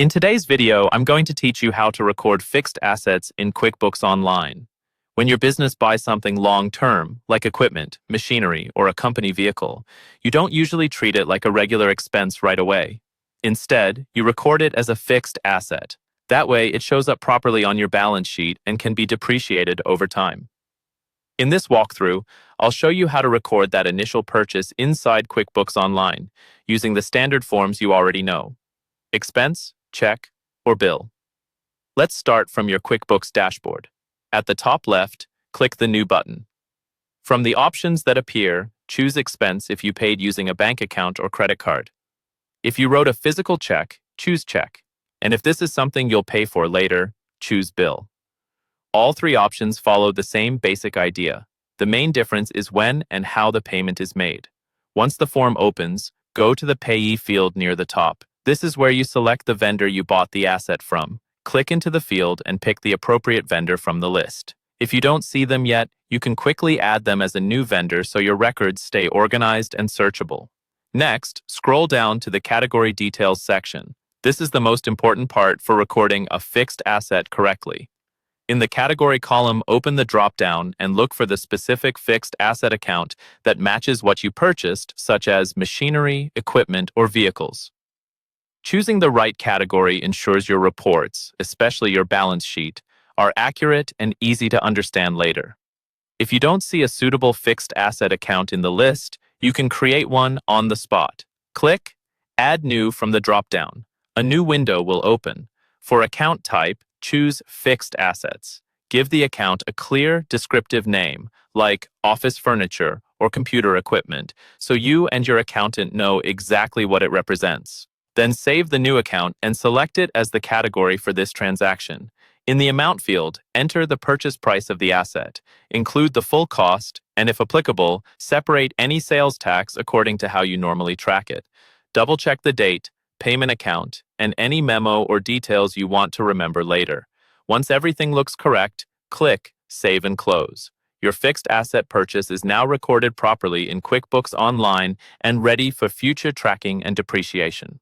In today's video, I'm going to teach you how to record fixed assets in QuickBooks Online. When your business buys something long-term, like equipment, machinery, or a company vehicle, you don't usually treat it like a regular expense right away. Instead, you record it as a fixed asset. That way, it shows up properly on your balance sheet and can be depreciated over time. In this walkthrough, I'll show you how to record that initial purchase inside QuickBooks Online, using the standard forms you already know: expense, check, or bill. Let's start from your QuickBooks dashboard. At the top left, click the New button. From the options that appear, choose Expense if you paid using a bank account or credit card. If you wrote a physical check, choose Check. And if this is something you'll pay for later, choose Bill. All three options follow the same basic idea. The main difference is when and how the payment is made. Once the form opens, go to the Payee field near the top. This is where you select the vendor you bought the asset from. Click into the field and pick the appropriate vendor from the list. If you don't see them yet, you can quickly add them as a new vendor so your records stay organized and searchable. Next, scroll down to the Category Details section. This is the most important part for recording a fixed asset correctly. In the category column, open the drop-down and look for the specific fixed asset account that matches what you purchased, such as machinery, equipment, or vehicles. Choosing the right category ensures your reports, especially your balance sheet, are accurate and easy to understand later. If you don't see a suitable fixed asset account in the list, you can create one on the spot. Click Add New from the drop-down. A new window will open. For account type, choose Fixed Assets. Give the account a clear, descriptive name, like office furniture or computer equipment, so you and your accountant know exactly what it represents. Then save the new account and select it as the category for this transaction. In the Amount field, enter the purchase price of the asset, include the full cost, and if applicable, separate any sales tax according to how you normally track it. Double-check the date, payment account, and any memo or details you want to remember later. Once everything looks correct, click Save and Close. Your fixed asset purchase is now recorded properly in QuickBooks Online and ready for future tracking and depreciation.